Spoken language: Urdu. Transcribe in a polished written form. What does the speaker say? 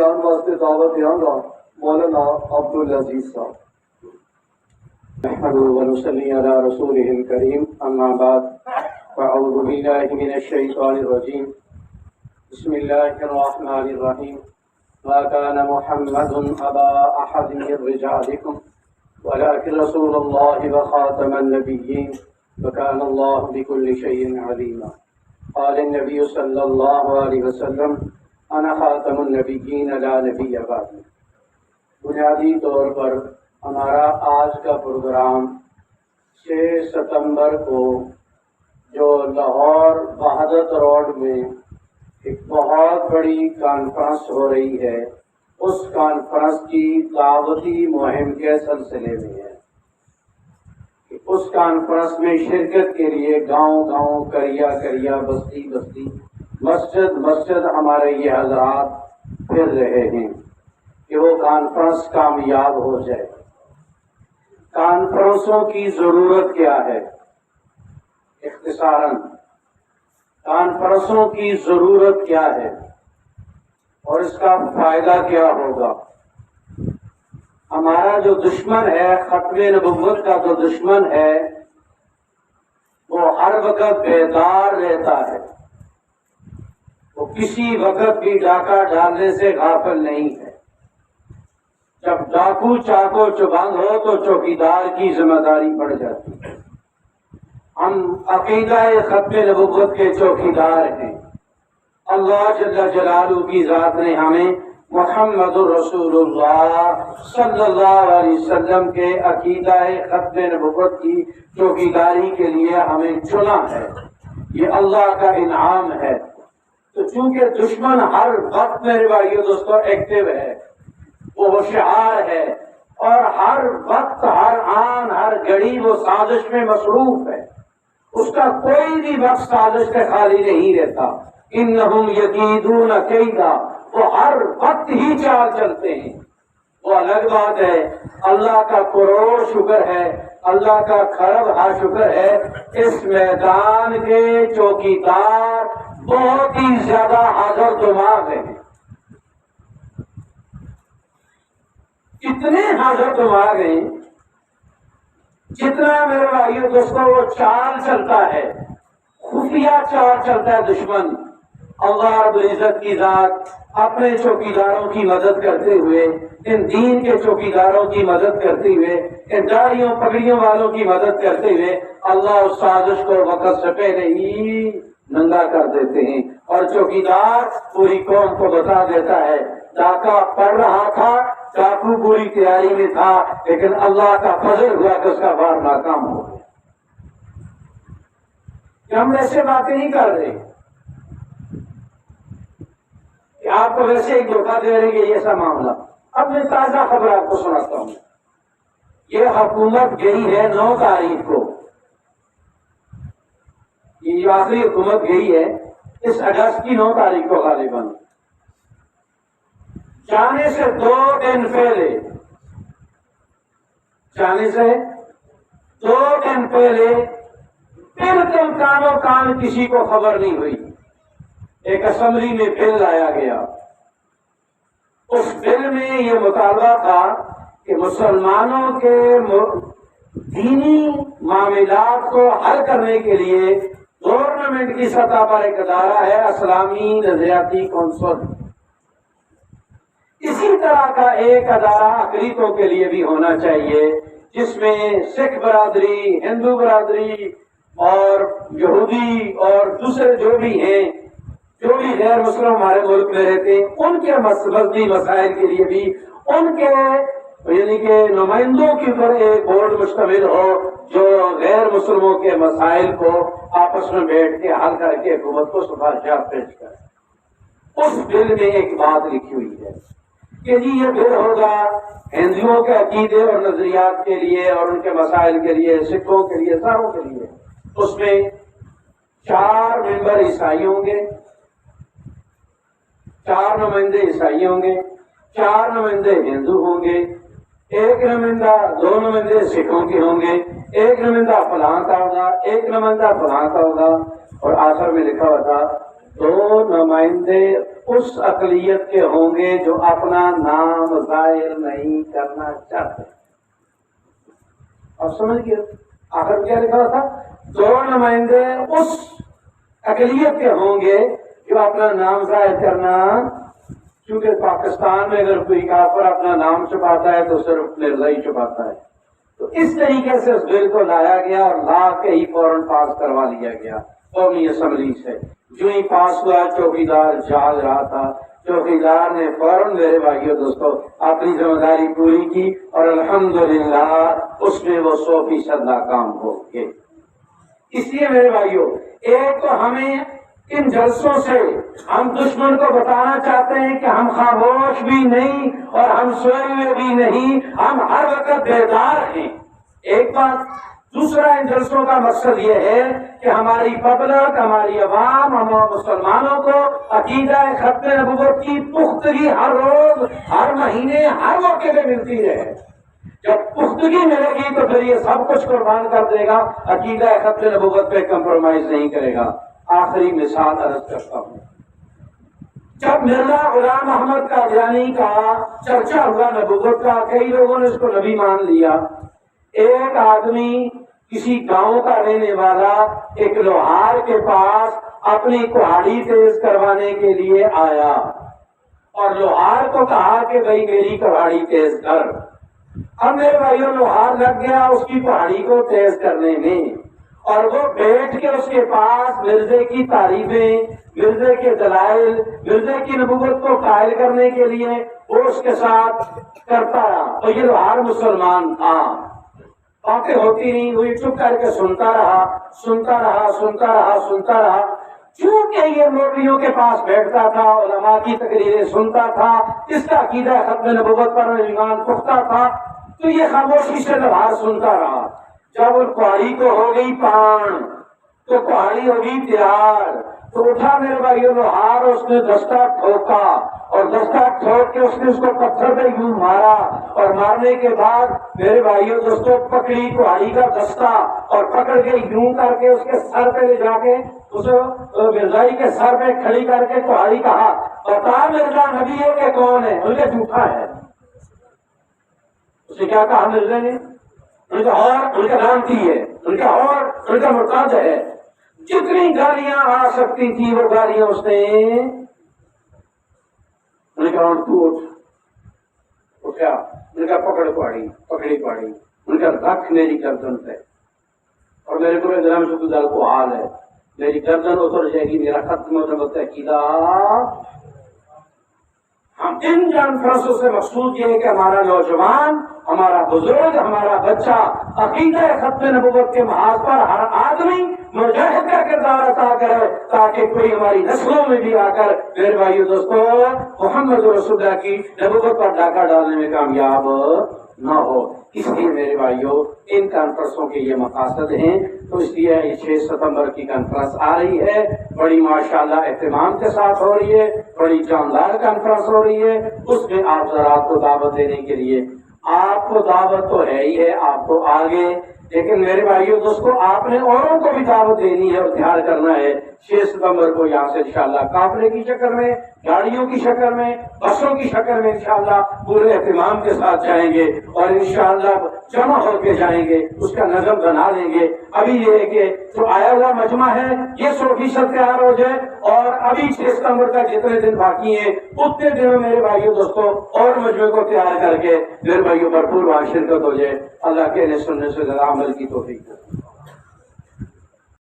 بیان واسطے دعوت دیاں گا مولانا عبدالعزیز صاحب۔ نحمده ونصلي على رسوله الكريم أما بعد فأعوذ بالله من الشيطان الرجيم بسم الله الرحمن الرحيم ما كان محمد أبا أحد من رجالكم ولكن رسول الله وخاتم النبيين وكان الله بكل شيء عليما قال النبي صلى الله عليه وسلم أنا خاتم النبيين لا نبي بعدي۔ بنیادی طور پر ہمارا آج کا پروگرام 6 ستمبر کو جو لاہور وحدت روڈ میں ایک بہت بڑی کانفرنس ہو رہی ہے، اس کانفرنس کی دعوتی مہم کے سلسلے میں ہے۔ اس کانفرنس میں شرکت کے لیے گاؤں گاؤں، کریا کریا، بستی بستی، مسجد مسجد ہمارے یہ حضرات پھر رہے ہیں کہ وہ کانفرنس کامیاب ہو جائے۔ کانفرنسوں کی ضرورت کیا ہے؟ اختصاراً کانفرنسوں کی ضرورت کیا ہے اور اس کا فائدہ کیا ہوگا؟ ہمارا جو دشمن ہے، ختم نبوت کا جو دشمن ہے، وہ ہر وقت بیدار رہتا ہے، وہ کسی وقت بھی ڈاکہ ڈالنے سے غافل نہیں ہے۔ جب ڈاکو چاقو چبند ہو تو چوکیدار کی ذمہ داری بڑھ جاتی ہے۔ ہم عقیدہ ختم نبوت کے چوکیدار ہیں۔ اللہ جل جلالہ کی ذات نے ہمیں محمد الرسول اللہ صلی اللہ علیہ وسلم کے عقیدہ ختم نبوت کی چوکیداری کے لیے ہمیں چنا ہے، یہ اللہ کا انعام ہے۔ تو چونکہ دشمن ہر وقت میرے بھائیو دوستو ایکٹیو ہے، وہ ہوشیار ہے، اور ہر وقت، ہر آن، ہر گھڑی وہ سازش میں مصروف ہے، اس کا کوئی بھی وقت سازش سے خالی نہیں رہتا۔ انہم یکیدون کیدا، وہ ہر وقت ہی چال چلتے ہیں۔ وہ الگ بات ہے، اللہ کا کروڑ شکر ہے، اللہ کا کھرب ہا شکر ہے، اس میدان کے چوکیدار بہت ہی زیادہ حاضر دماغ ہیں، اتنے حاضر دماغ ہیں جتنا میرے بھائیو دوستوں وہ چال چلتا ہے، خفیہ چال چلتا ہے دشمن، اللہ رب العزت کی ذات اپنے چوکیداروں کی مدد کرتے ہوئے، ان دین کے چوکیداروں کی مدد کرتے ہوئے، ان داڑھیوں پگڑیوں والوں کی مدد کرتے ہوئے، اللہ اس سازش کو وقت سے پہلے ہی ننگا کر دیتے ہیں، اور چوکیدار پوری قوم کو بتا دیتا ہے ڈاکہ پڑ رہا تھا، ڈاکو پوری تیاری میں تھا، لیکن اللہ کا فضل ہوا کہ اس کا وار ناکام ہو گیا۔ کہ ہم ایسے باتیں نہیں کر رہے کہ آپ کو ویسے ہی دھوکہ دے رہے کہ ایسا معاملہ۔ اب میں تازہ خبر آپ کو سناتا ہوں۔ یہ حکومت گئی ہے 9 تاریخ کو، یہ آخری حکومت گئی ہے اس اگست کی 9 تاریخ کو غالباً، جانے سے 2 دن پہلے، جانے سے 2 دن پہلے بالکل کانوں کان کسی کو خبر نہیں ہوئی، ایک اسمبلی میں بل لایا گیا۔ اس بل میں یہ مطالبہ تھا کہ مسلمانوں کے دینی معاملات کو حل کرنے کے لیے گورنمنٹ کی سطح پر ایک ادارہ ہے اسلامی نظریاتی کونسل، اسی طرح کا ایک ادارہ اقلیتوں کے لیے بھی ہونا چاہیے، جس میں سکھ برادری، ہندو برادری اور یہودی اور دوسرے جو بھی ہیں، جو بھی غیر مسلم ہمارے ملک میں رہتے ہیں، ان کے مذہبی مسائل کے لیے بھی ان کے یعنی کہ نمائندوں کے اوپر ایک بورڈ مشتمل ہو جو غیر مسلموں کے مسائل کو آپس میں بیٹھ کے حل کر کے حکومت کو سفارشات پیش کرے۔ اس بل میں ایک بات لکھی ہوئی ہے کہ جی یہ بل ہوگا ہندوؤں کے عقیدے اور نظریات کے لیے اور ان کے مسائل کے لیے، سکھوں کے لیے، ساروں کے لیے۔ اس میں 4 ممبر عیسائی ہوں گے، 4 نمائندے عیسائی ہوں گے، 4 نمائندے ہندو ہوں گے، 1 نمائندہ 2 نمائندے سکھوں کے ہوں گے، 1 نمائندہ فلاں کا ہوگا، 1 نمائندہ فلاں کا ہوگا، اور آخر میں لکھا ہوا تھا 2 نمائندے اس اقلیت کے ہوں گے جو اپنا نام ظاہر نہیں کرنا چاہتے. اب سمجھ گئے آخر کیا لکھا تھا؟ 2 نمائندے اس اقلیت کے ہوں گے جو اپنا نام ظاہر کرنا، کیونکہ پاکستان میں اگر کوئی کافر اپنا نام چھپاتا ہے تو صرف مرزا ہی چھپاتا ہے. تو اس طریقے سے اس بل کو لایا گیا اور لا کے ہی فوراً پاس کروا لیا گیا قومی اسمبلی سے. جو ہی پاس ہوا چوکیدار جاگ رہا تھا، چوکیدار نے فوراً میرے بھائیوں دوستوں اپنی ذمہ داری پوری کی اور الحمدللہ اس میں وہ 100% ناکام ہو گئے. اس لیے میرے بھائیوں ایک تو ہمیں ان جلسوں سے ہم دشمن کو بتانا چاہتے ہیں کہ ہم خاموش بھی نہیں اور ہم سوئے ہوئے بھی نہیں، ہم ہر وقت بیدار ہیں. ایک بات. دوسرا ان جلسوں کا مقصد یہ ہے کہ ہماری پبلک، ہماری عوام، ہم مسلمانوں کو عقیدہ ختم نبوت کی پختگی ہر روز، ہر مہینے، ہر موقع پہ ملتی رہے. جب پختگی ملے گی تو پھر یہ سب کچھ قربان کر دے گا، عقیدہ ختم نبوت پہ کمپرومائز نہیں کرے گا. آخری مثال عرض کرتا ہوں. جب مرزا غلام احمد قادیانی کا چرچا ہوا نبوت کا، کئی لوگوں نے اس کو نبی مان لیا. ایک آدمی کسی گاؤں کا رہنے والا ایک لوہار کے پاس اپنی کہاڑی تیز کروانے کے لیے آیا اور لوہار کو کہا کہ بھائی میری کہاڑی تیز کر. اب میرے بھائیوں لوہار لگ گیا اس کی کہاڑی کو تیز کرنے میں، اور وہ بیٹھ کے اس کے پاس مرزے کی تعریفیں، مرزے کے دلائل، مرزے کی نبوت کو قائل کرنے کے لیے وہ اس کے ساتھ کرتا رہا. اور یہ لوہار مسلمان تھا. باتیں ہوتی نہیں، وہی چپ کر کے سنتا رہا، سنتا رہا، سنتا رہا، سنتا رہا. چونکہ یہ مولویوں کے پاس بیٹھتا تھا، علماء کی تقریریں سنتا تھا، اس کا عقیدہ ختم نبوت پر ایمان پختہ تھا، تو یہ خاموشی سے لوہار سنتا رہا. جب ان کہاڑی کو ہو گئی پان تو کہاڑی ہو گئی تیار، تو اٹھا میرے بھائیوں لوہار، اس نے دستہ ٹھوکا اور دستہ ٹھوک کے اس نے اس کو پتھر پہ یوں مارا، اور مارنے کے بعد میرے بھائیوں دوستوں پکڑی کہاڑی کا دستہ اور پکڑ کے یوں کر کے اس کے سر پہ لے جا کے اس مرزائی کے سر پہ کھڑی کر کے کہاڑی کہا بتا مرزا نبی ہے کہ کون ہے؟ ان کے جھوٹا ہے. اسے کیا کہا مرزا نے؟ ان کا اور ان کا لانتی ہے، ان کا اور ان کا مرتد ہے. جتنی گالیاں آ سکتی تھی وہ گالیاں اس نے کہا تو اٹھا، ان کا پکڑ پاڑی، پکڑی پاڑی، ان کا رکھ میری گردن پہ، اور میرے کو گرام شکر کو حال ہے میری گردن اتر جائے گی، میرا ختم ہو عقیدہ. ہم ان کانفرنسوں سے مقصود یہ ہے کہ ہمارا نوجوان، ہمارا بزرگ، ہمارا بچہ عقیدہ ختم نبوت کے محاذ پر ہر آدمی مجاہد کا کردار عطا کرے، تاکہ کوئی ہماری نسلوں میں بھی آ کر میرے بھائیو دوستو محمد رسول اللہ کی نبوت پر ڈاکہ ڈالنے میں کامیاب نہ ہو. اس لیے میرے بھائیو ان کانفرنسوں کے یہ مقاصد ہیں. تو اس لیے 6 ستمبر کی کانفرنس آ رہی ہے، بڑی ماشاءاللہ اہتمام کے ساتھ ہو رہی ہے، بڑی جاندار کانفرنس ہو رہی ہے. اس میں آپ ذرا کو دعوت دینے کے لیے، آپ کو دعوت تو ہے ہی ہے، آپ تو آگے، لیکن میرے بھائیوں دوستو آپ نے اوروں کو بھی دعوت دینی ہے اور دھیان کرنا ہے. 6 ستمبر کو یہاں سے انشاءاللہ قافلے کی شکل میں، گاڑیوں کی شکل میں، بسوں کی شکل میں انشاءاللہ پورے اہتمام کے ساتھ جائیں گے اور انشاءاللہ جمع ہو کے جائیں گے، اس کا نظم بنا لیں گے. ابھی یہ ہے کہ جو آیا ہوا مجمع ہے یہ 100% تیار ہو جائے، اور ابھی 6 ستمبر کا جتنے دن باقی ہیں اتنے دنوں میرے بھائیوں دوستوں اور مجمع کو تیار کر کے میرے بھائیوں بھرپور وہاں شرکت ہو جائے. اللہ کے سننے سے زیادہ عمل کی توفیق.